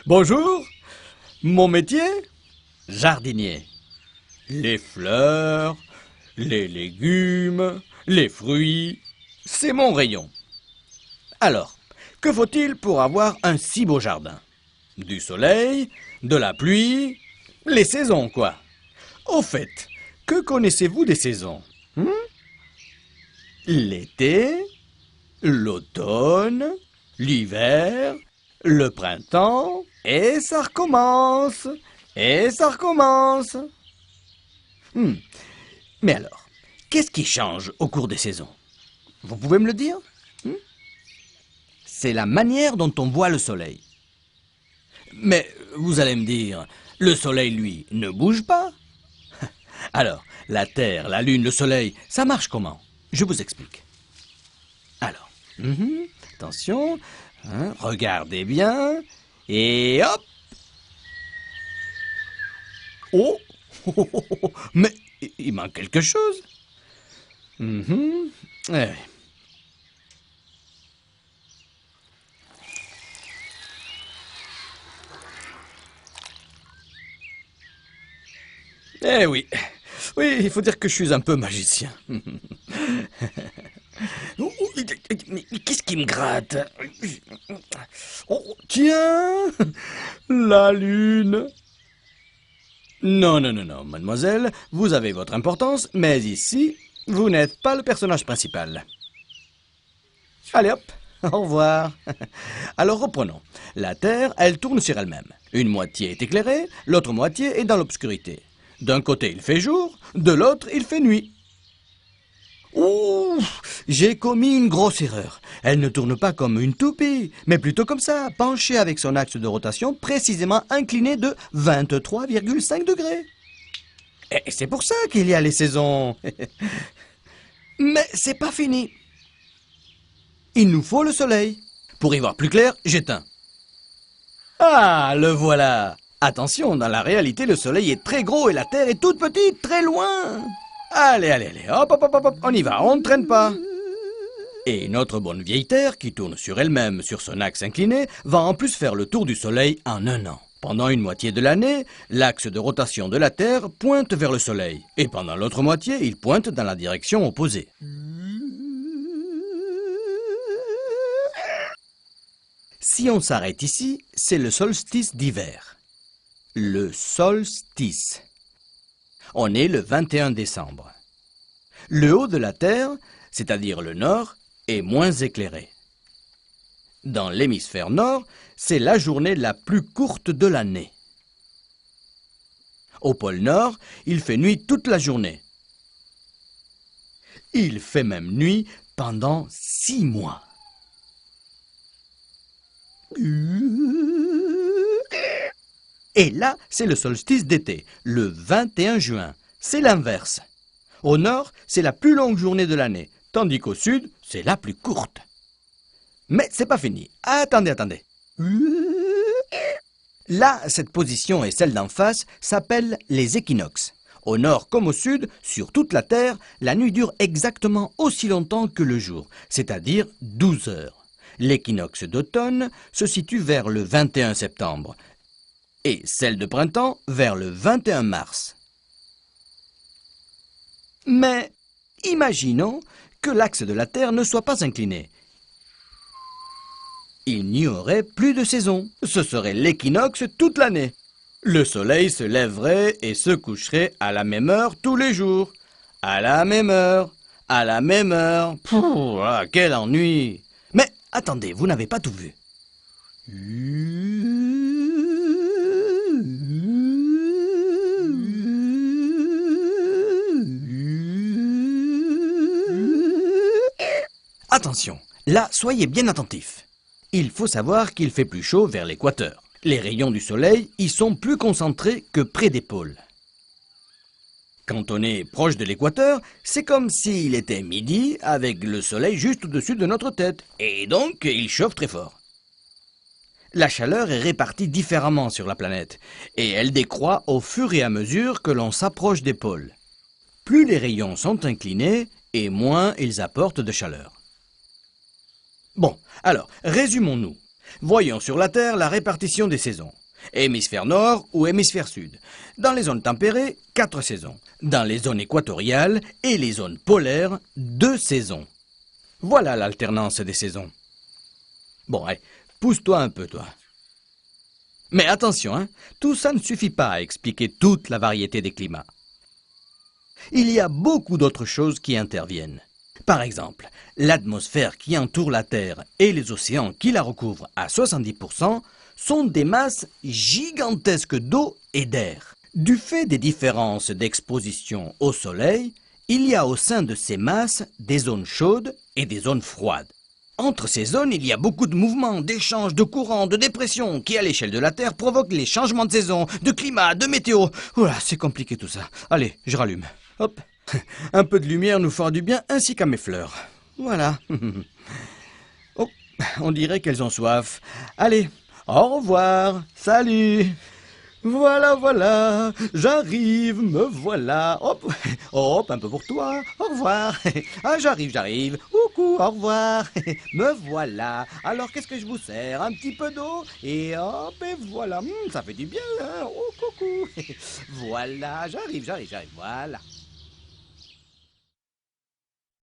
Bonjour, mon métier? Jardinier. Les fleurs, les légumes, les fruits, c'est mon rayon. Alors, que faut-il pour avoir un si beau jardin? Du soleil, de la pluie, les saisons quoi. Au fait, que connaissez-vous des saisons? L'été, l'automne, l'hiver, le printemps, et ça recommence, et ça recommence. Mais alors, qu'est-ce qui change au cours des saisons? Vous pouvez me le dire? C'est la manière dont on voit le soleil. Mais vous allez me dire, le soleil, lui, ne bouge pas. Alors, la Terre, la Lune, le soleil, ça marche comment? Je vous explique. Alors, attention, regardez bien, et hop! Oh! Mais il manque quelque chose. Eh. Eh oui, oui, il faut dire que je suis un peu magicien. Mais qu'est-ce qui me gratte? Oh, tiens, la lune. Non, non, non, non, mademoiselle, vous avez votre importance, mais ici, vous n'êtes pas le personnage principal. Allez hop, au revoir. Alors reprenons. La Terre, elle tourne sur elle-même. Une moitié est éclairée, l'autre moitié est dans l'obscurité. D'un côté, il fait jour, de l'autre, il fait nuit. Ouh, j'ai commis une grosse erreur. Elle ne tourne pas comme une toupie, mais plutôt comme ça, penchée avec son axe de rotation précisément incliné de 23,5 degrés. Et c'est pour ça qu'il y a les saisons. Mais c'est pas fini. Il nous faut le soleil. Pour y voir plus clair, j'éteins. Ah, le voilà. Attention, dans la réalité, le soleil est très gros et la Terre est toute petite, très loin. Allez, allez, allez, hop, hop, hop, hop, on y va, on ne traîne pas. Et notre bonne vieille Terre, qui tourne sur elle-même, sur son axe incliné, va en plus faire le tour du Soleil en un an. Pendant une moitié de l'année, l'axe de rotation de la Terre pointe vers le Soleil. Et pendant l'autre moitié, il pointe dans la direction opposée. Si on s'arrête ici, c'est le solstice d'hiver. Le solstice. On est le 21 décembre. Le haut de la Terre, c'est-à-dire le nord, est moins éclairé. Dans l'hémisphère nord, c'est la journée la plus courte de l'année. Au pôle Nord, il fait nuit toute la journée. Il fait même nuit pendant 6 mois. Et là, c'est le solstice d'été, le 21 juin. C'est l'inverse. Au nord, c'est la plus longue journée de l'année, tandis qu'au sud, c'est la plus courte. Mais c'est pas fini. Attendez, attendez. Là, cette position et celle d'en face s'appellent les équinoxes. Au nord comme au sud, sur toute la Terre, la nuit dure exactement aussi longtemps que le jour, c'est-à-dire 12 heures. L'équinoxe d'automne se situe vers le 21 septembre et celle de printemps vers le 21 mars. Mais imaginons que l'axe de la Terre ne soit pas incliné. Il n'y aurait plus de saison. Ce serait l'équinoxe toute l'année. Le soleil se lèverait et se coucherait à la même heure tous les jours. À la même heure. À la même heure. Pouh, ah, quel ennui. Mais attendez, vous n'avez pas tout vu. Attention, là, soyez bien attentifs. Il faut savoir qu'il fait plus chaud vers l'équateur. Les rayons du soleil y sont plus concentrés que près des pôles. Quand on est proche de l'équateur, c'est comme s'il était midi avec le soleil juste au-dessus de notre tête. Et donc, il chauffe très fort. La chaleur est répartie différemment sur la planète et elle décroît au fur et à mesure que l'on s'approche des pôles. Plus les rayons sont inclinés et moins ils apportent de chaleur. Bon, alors, résumons-nous. Voyons sur la Terre la répartition des saisons. Hémisphère nord ou hémisphère sud. Dans les zones tempérées, 4 saisons. Dans les zones équatoriales et les zones polaires, 2 saisons. Voilà l'alternance des saisons. Bon, allez, pousse-toi un peu, toi. Mais attention, hein, tout ça ne suffit pas à expliquer toute la variété des climats. Il y a beaucoup d'autres choses qui interviennent. Par exemple, l'atmosphère qui entoure la Terre et les océans qui la recouvrent à 70% sont des masses gigantesques d'eau et d'air. Du fait des différences d'exposition au Soleil, il y a au sein de ces masses des zones chaudes et des zones froides. Entre ces zones, il y a beaucoup de mouvements, d'échanges, de courants, de dépressions qui, à l'échelle de la Terre, provoquent les changements de saison, de climat, de météo. Oula, c'est compliqué tout ça. Allez, je rallume. Hop. Un peu de lumière nous fera du bien, ainsi qu'à mes fleurs. Voilà. Oh, on dirait qu'elles ont soif. Allez, au revoir. Salut. Voilà, voilà, j'arrive, me voilà. Hop, hop, un peu pour toi. Au revoir. Ah, j'arrive. Coucou, au revoir. Me voilà. Alors, qu'est-ce que je vous sers? Un petit peu d'eau? Et hop, et voilà. Ça fait du bien, hein. Oh, coucou. Voilà, j'arrive. Voilà.